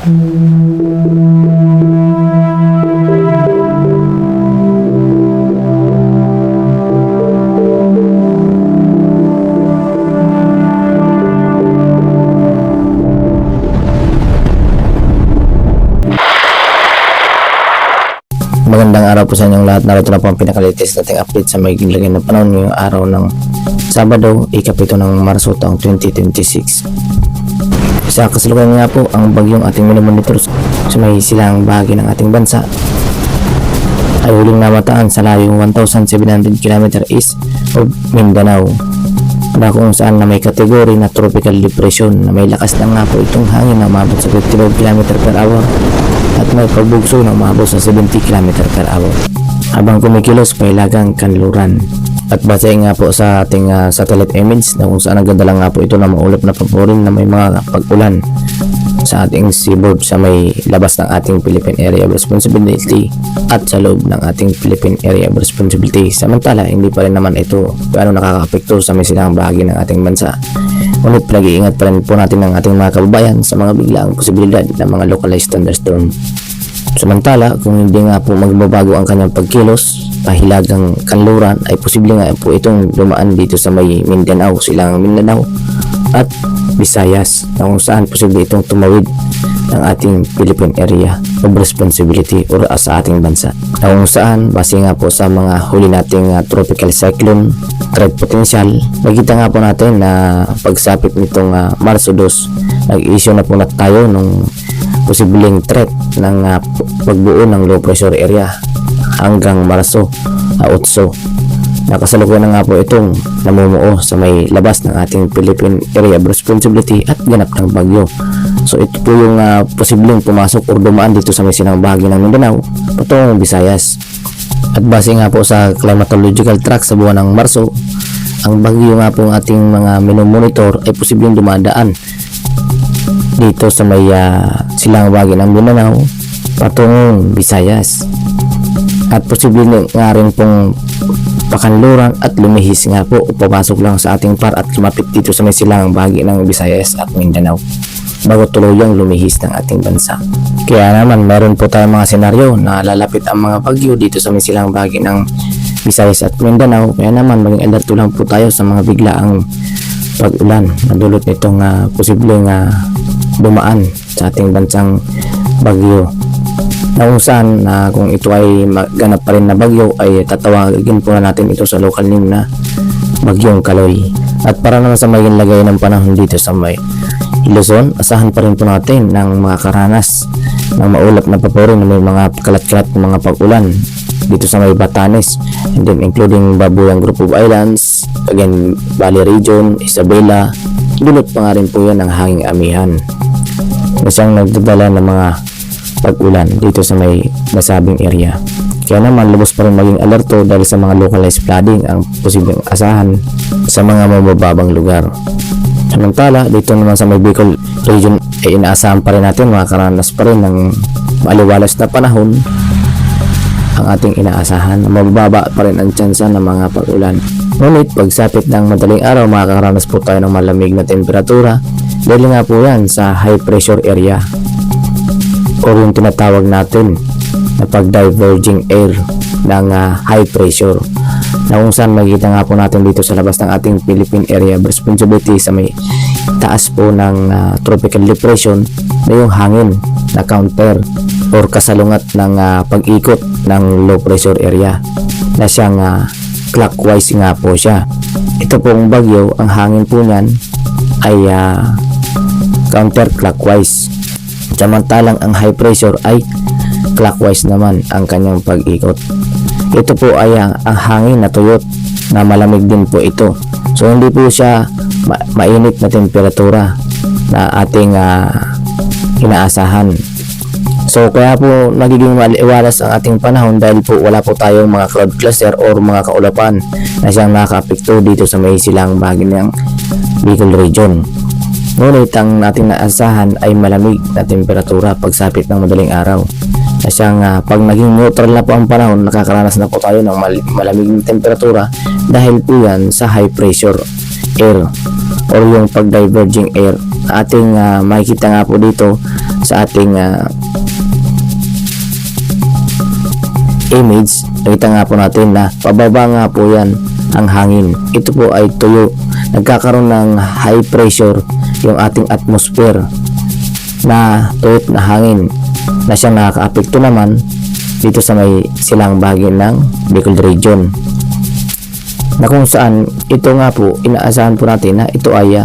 Magandang araw po sa inyong lahat. Narito na po ang pinaka-latest nating update sa magiging lagay ng panahon ngayong araw ng Sabado, ikapito ng Marso taong 2026. Sa kasalukuyan nga po ang bagyong ating minomonitor sa may silang bahagi ng ating bansa ay huling namataan sa layong 1,700 km east of Mindanao, na kung saan na may kategory na tropical depression na may lakas na nga po itong hangin na umabot sa 55 km per hour at may pagbugso na umabot sa 70 km per hour habang kumikilos pa ilagang kanluran. At base nga po sa ating satellite image na kung saan nagdadala nga po ito na maulap na paborin na may mga pag-ulan sa ating seaboard sa may labas ng ating Philippine Area of Responsibility at sa loob ng ating Philippine Area of Responsibility. Samantala, hindi pa rin naman ito gaano nakaka-apekto sa may silang bahagi ng ating bansa. Ngunit pag-iingat pa rin po natin ng ating mga kababayan sa mga biglaang posibilidad ng mga localized thunderstorm. Samantala, kung hindi nga po magbabago ang kanyang pagkilos, pahilagang kanluran ay posible nga po itong dumaan dito sa may Mindanao, silang Mindanao at Visayas, na kung saan posible itong tumawid ng ating Philippine Area of Responsibility o sa ating bansa, na kung saan base nga po sa mga huli nating tropical cyclone threat potential, nakita nga po natin na pagsapit nitong Marso 2, nag-issue na po na tayo nung posibleng threat ng pagbuo ng low pressure area hanggang Marso 8. Nakasalukuyan na nga po itong namumuo sa may labas ng ating Philippine Area of Responsibility at ganap ng bagyo. So ito po yung posibleng pumasok o dumaan dito sa may silang bahagi ng Mindanao patungong Visayas. At base nga po sa climatological track sa buwan ng Marso, ang bagyo nga po ng ating mga minomonitor ay posibleng dumadaan dito sa may silang bahagi ng Mindanao patungong Visayas. At posibleng nga rin pong pakanluran at lumihis nga po o papasok lang sa ating par at lumapit dito sa may silang bahagi ng Visayas at Mindanao bago tuluyang lumihis ng ating bansa. Kaya naman meron po tayong mga senaryo na lalapit ang mga bagyo dito sa may silang bahagi ng Visayas at Mindanao. Kaya naman maging alerto lang po tayo sa mga biglaang pag-ulan na dulot nitong posibleng dumaan sa ating bansang bagyo, na kung saan kung ito ay ganap pa rin na bagyo ay tatawagin po na natin ito sa local name na Bagyong Kaloy. At para naman sa maging lagay ng panahon dito sa may Luzon, asahan pa rin po natin ng mga karanas ng maulap na paborin na may mga kalat-kalat ng mga pag-ulan dito sa may Batanes, and then including Babuyang Group of Islands, again Valley Region, Isabela. Dulot pa nga rin po yan ng hanging amihan na siyang nagdadala ng mga pag-ulan dito sa may nasabing area. Kaya naman lubos pa rin maging alerto dahil sa mga localized flooding ang posibleng asahan sa mga mabababang lugar. Samantala, dito naman sa may Bicol region ay inaasahan pa rin natin makakaranas pa rin ng maliwalas na panahon. Ang ating inaasahan na mababa pa rin ang tsansa ng mga pag-ulan. Ngunit pagsapit ng madaling araw, makakaranas po tayo ng malamig na temperatura dahil nga po yan sa high pressure area o yung tinatawag natin na pag-diverging air ng high pressure, na kung saan makikita nga po natin dito sa labas ng ating Philippine Area of Responsibility sa may taas po ng tropical depression na yung hangin na counter or kasalungat ng pag-ikot ng low pressure area na siyang clockwise nga po siya. Ito pong bagyo, ang hangin po niyan ay counter clockwise, samantalang ang high pressure ay clockwise naman ang kanyang pag-ikot. Ito po ay ang hangin na tuyot na malamig din po ito. So hindi po siya mainit na temperatura na ating inaasahan. So kaya po nagiging maliwalas ang ating panahon dahil po wala po tayong mga cloud cluster or mga kaulapan na siyang nakaka-apekto dito sa may silang bahagi ng Bicol region. Ngunit ang ating naasahan ay malamig na temperatura pagsapit ng madaling araw, na siyang pag naging neutral na po ang panahon, nakakaranas na po tayo ng malamig na temperatura dahil po yan sa high pressure air or yung pag-diverging air. Ating makikita nga po dito sa ating image, nakita nga po natin na pababa nga po yan ang hangin. Ito po ay tuyo, nagkakaroon ng high pressure yung ating atmosphere na tuyot na hangin na siyang nakaka-apekto naman dito sa may silang bahagi ng Bicol region, na kung saan ito nga po inaasahan po natin na ito ay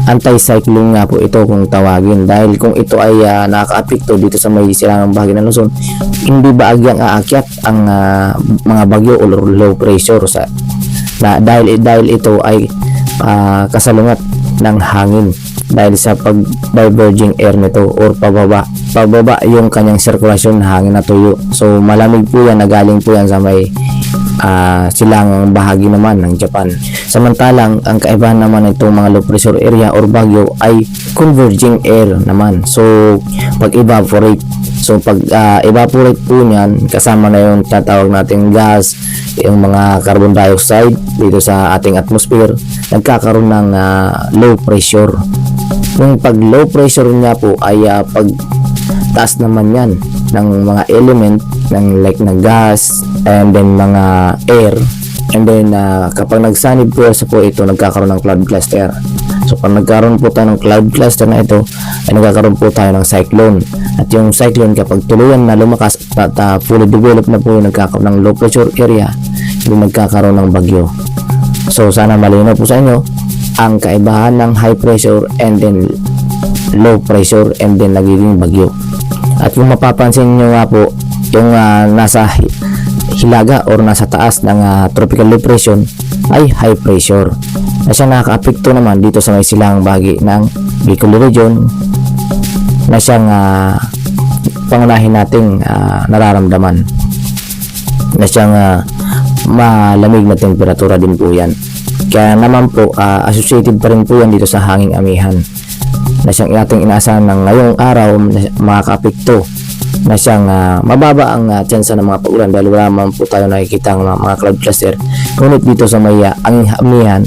anti-cyclone nga po ito kung tawagin, dahil kung ito ay nakaka-apekto dito sa may silangang bahagi ng Luzon, hindi bahagyang aakyat ang mga bagyo o low pressure dahil ito ay kasalungat ng hangin dahil sa pag-diverging air nito or pababa yung kanyang sirkulasyon ng hangin na tuyo. So malamig po yan, nagaling po yan sa may silangang bahagi naman ng Japan. Samantalang ang kaibahan naman ng itong mga low pressure area or bagyo ay converging air naman. So pag evaporate, evaporate po niyan, kasama na yung tatawag nating gas, yung mga carbon dioxide dito sa ating atmosphere, nagkakaroon ng low pressure. Yung pag low pressure niya po ay pag taas naman yan ng mga element ng like na gas and then mga air, and then kapag nagsanib po ito, nagkakaroon ng cloud cluster. So pag nagkaroon po tayo ng cloud cluster na ito, ay nagkakaroon po tayo ng cyclone. At yung cyclone, kapag tuluyan na lumakas at fully developed na po, nagkakaroon ng low pressure area, hindi nagkakaroon ng bagyo. So sana malinaw po sa inyo ang kaibahan ng high pressure and then low pressure and then nagiging bagyo. At kung mapapansin nyo nga po, yung nasa hilaga or nasa taas ng tropical depression ay high pressure na siya nakaka-apekto naman dito sa may silang bahagi ng Bicol region, na siyang pangunahin nating nararamdaman, na siyang malamig na temperatura din po yan. Kaya naman po associated pa rin po yan dito sa hanging amihan, na siyang ating inaasahan ng ngayong araw na makaka-apekto, na siyang mababa ang tsansa ng mga pag-ulan dahil wala man po tayo nakikita ng mga cloud cluster. Ngunit dito sa may anging amihan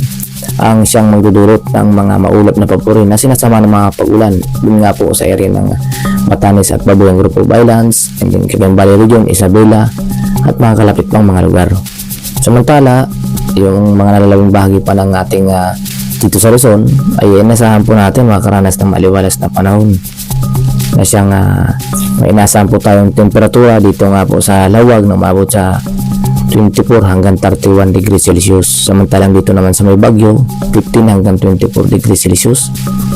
ang siyang magdudulot ng mga maulap na papuri na sinasama ng mga pag-ulan dun nga po sa area ng Batanes at Babuyan Group of Islands, and then Cagayan Valley Region, Isabela at mga kalapit pang mga lugar. Samantala, yung mga nalalawing bahagi pa ng ating dito sa Luzon ay inasahan po natin makaranas ng maliwalas na panahon, na siyang may inasahan po tayong temperatura dito nga po sa lawag na umabot sa 24 hanggang 31 degrees Celsius. Samantalang dito naman sa may Bagyo, 15 hanggang 24 degrees Celsius.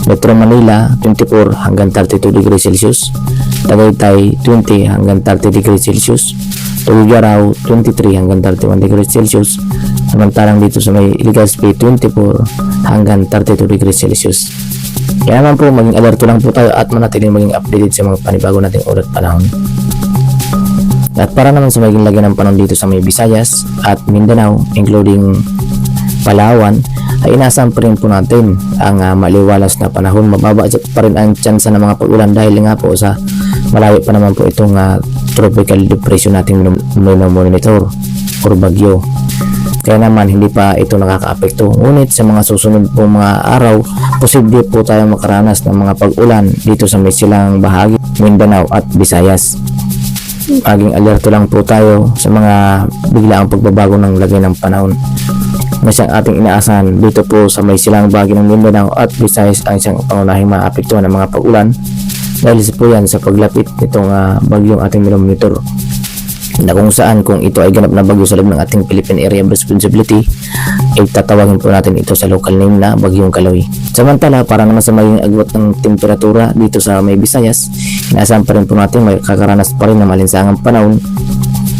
Metro Manila, 24 hanggang 32 degrees Celsius. Tagaytay, 20 hanggang 30 degrees Celsius. Tugigaraw, 23 hanggang 31 degrees Celsius. Samantalang dito sa may Legazpi, 24 hanggang 32 degrees Celsius. Kaya naman po, maging alerto lang po tayo at manatiling maging updated sa mga panibago nating oras at panahon. At para naman sa maging lagyan ng panahon dito sa may Visayas at Mindanao, including Palawan, ay inasahan pa rin po natin ang maliwalas na panahon. Mababa pa rin ang tsansa ng mga pag-ulan dahil nga po sa malayo pa naman po itong tropical depression natin monitor or bagyo. Kaya naman hindi pa ito nakaka-apekto. Ngunit sa mga susunod po mga araw, posible po tayo makaranas ng mga pag-ulan dito sa may silang bahagi, Mindanao at Visayas. Maging alerto lang po tayo sa mga biglaang pagbabago ng lagay ng panahon na siyang ating inaasahan dito po sa may silang bahagi ng Mindanao at Visayas ang siyang pangunahing maapektuhan ng mga pag-ulan dahil po yan sa paglapit nitong bagyong ating minomonitor, na kung saan kung ito ay ganap na bagyo sa loob ng ating Philippine Area of Responsibility ay tatawagin po natin ito sa local name na Bagyong Kaloy. Samantala, para naman sa maging agwat ng temperatura dito sa may Visayas, inaasahan pa rin po natin may kakaranas pa rin na malinsangang panahon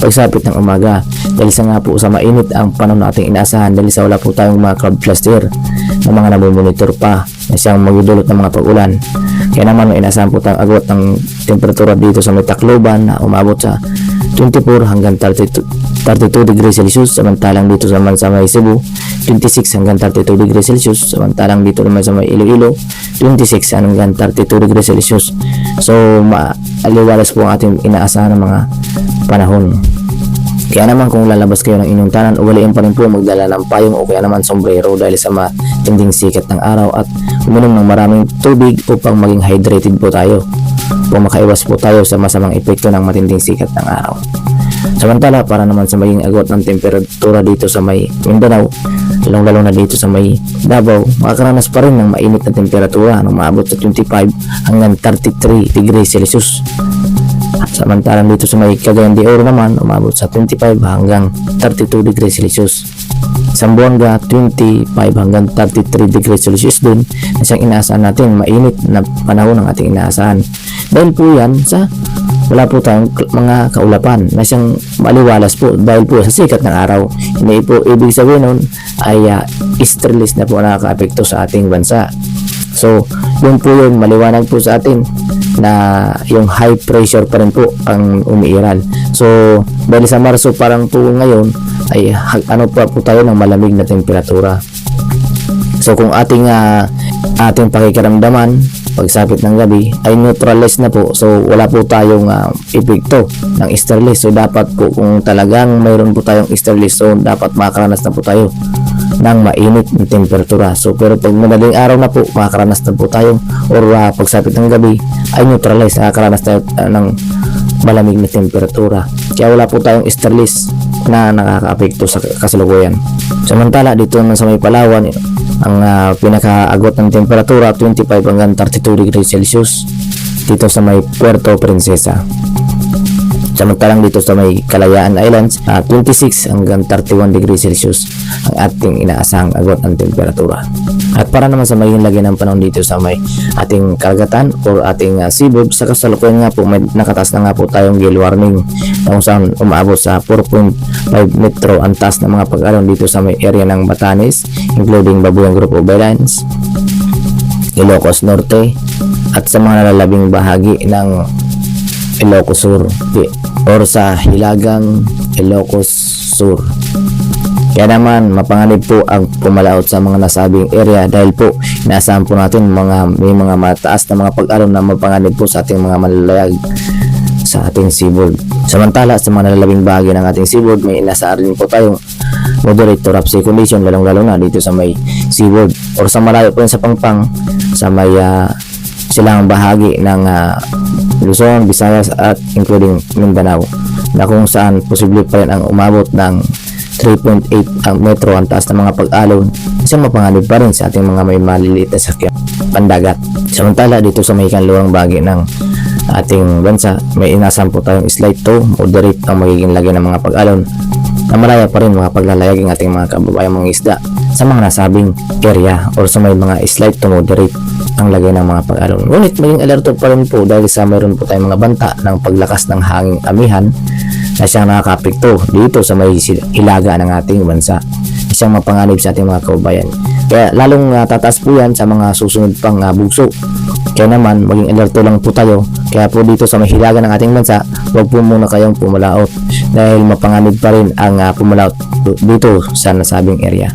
pagsapit ng umaga dahil sa nga po sa mainit ang panahon na ating inaasahan dahil sa wala po tayong mga cloud cluster na mga namomonitor pa na siyang magdudulot ng mga pag-ulan. Kaya naman may inaasahan po tayong agwat ng temperatura dito sa may Tacloban na umabot sa 24 hanggang 32 degrees Celsius. Samantalang dito naman sa may Cebu, 26 hanggang 32 degrees Celsius. Samantalang dito naman sa may Iloilo, 26 hanggang 32 degrees Celsius. So, aliwalas po ang ating inaasahan ng mga panahon. Kaya naman kung lalabas kayo ng inyong tanan, ugaliin pa rin po magdala ng payong o kaya naman sombrero dahil sa matinding sikat ng araw at uminom ng maraming tubig upang maging hydrated po tayo. Kung makaiwas po tayo sa masamang epekto ng matinding sikat ng araw. Samantala, para naman sa maging agot ng temperatura dito sa may Mindanao, lalong-lalo na dito sa may Davao, makakaranas pa rin ng mainit na temperatura na maabot sa 25 hanggang 33 degrees Celsius. Samantalang dito sa may Cagayan de Oro naman, umabot sa 25 hanggang 32 degrees Celsius. Zamboanga, 25 hanggang 33 degrees Celsius din na siyang inaasahan natin mainit na panahon ng ating inaasahan. Dahil po yan sa wala po tayong mga kaulapan na siyang maliwalas po dahil po sa sikat ng araw. Hindi po ibig sabihin nun ay easterlies na po nakaka-apekto sa ating bansa. So, yun po yun, maliwanag po sa atin na yung high pressure pa rin po ang umiiral. So, dahil sa Marso parang po ngayon ay ano pa po tayo ng malamig na temperatura. So, kung ating pakikiramdaman pagsapit ng gabi ay neutralize na po, so wala po tayong epekto ng easterlies. So dapat po kung talagang mayroon po tayong easterlies, so dapat makakaranas na po tayo ng mainit na temperatura. So pero pag madaling araw na po, makakaranas na po tayo or pagsapit ng gabi ay neutralize, nakakaranas tayo ng malamig na temperatura. Kaya wala po tayong easterlies na nakakaapekto sa kasalukuyan. Samantala dito naman sa may Palawan, ang pinakaagot ng temperatura 25 hanggang 32 degrees Celsius dito sa may Puerto Princesa. Samantalang dito sa may Kalayaan Islands, 26 hanggang 31 degrees Celsius ang ating inaasahang agot ng temperatura. At para naman sa maging lagay ng panahon dito sa may ating karagatan or ating seaboard, sa kasalukuyan nga po may nakataas na nga po tayong gale warning na kung saan umaabot sa 4.5 metro ang taas ng mga pag-alon dito sa may area ng Batanes, including Babuyang Group of Islands, Ilocos Norte, at sa mga nalalabing bahagi ng Ilocos Sur or sa Hilagang Ilocos Sur. Kaya naman mapanganib po ang pumalaot sa mga nasabing area dahil po inaasahan po natin may mga mataas na mga pag-alon na mapanganib po sa ating mga malalayag sa ating seaboard. Samantala sa mga nalalabing bahagi ng ating seaboard, may inaasahan rin po tayong moderate to rough sea condition, lalong-lalo na dito sa may seaboard or sa malayo po sa Pangpang, sa may silang bahagi ng Luzon, Visayas at including Mindanao, na kung saan posible pa rin ang umabot ng 3.8 ang metro ang taas ng mga pag-alon, isang mapanganib pa rin sa ating mga may maliliit na sakyan pandagat. Samantala dito sa may kanluang bahagi ng ating bansa, may inaasam po tayong slight to moderate ang magiging lagay ng mga pag-alon na malaya pa rin mga paglalayag ng ating mga kababayang mga isda sa mga nasabing area or sa may mga slight to moderate ang lagay ng mga pag-alon. Ngunit maging alerto pa rin po dahil sa mayroon po tayong mga banta ng paglakas ng hanging amihan na siyang nakakapekto dito sa may hilaga ng ating bansa. Isang mapanganib sa ating mga kababayan. Kaya lalong tataas po yan sa mga susunod pang bugso. Kaya naman maging alerto lang po tayo. Kaya po dito sa may hilaga ng ating bansa, huwag po muna kayong pumalaot dahil mapanganib pa rin ang pumalaot dito sa nasabing area.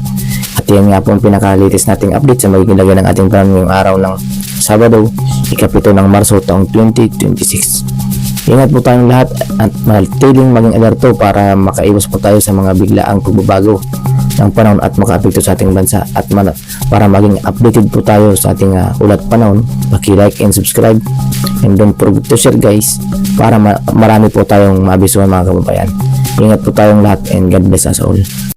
At yan nga po ang pinaka-latest nating update sa magiging lagay ng ating plan ngayong araw ng Sabado, ikapito ng Marso taong 2026. Ingat po tayong lahat at manatiling maging alerto para makaiwas po tayo sa mga biglaang pagbabago ng panahon at makaapekto sa ating bansa at para maging updated po tayo sa ating ulat panahon. Paki-like and subscribe and don't forget to share guys para marami po tayong maabisuhan mga kababayan. Ingat po tayong lahat and God bless us all.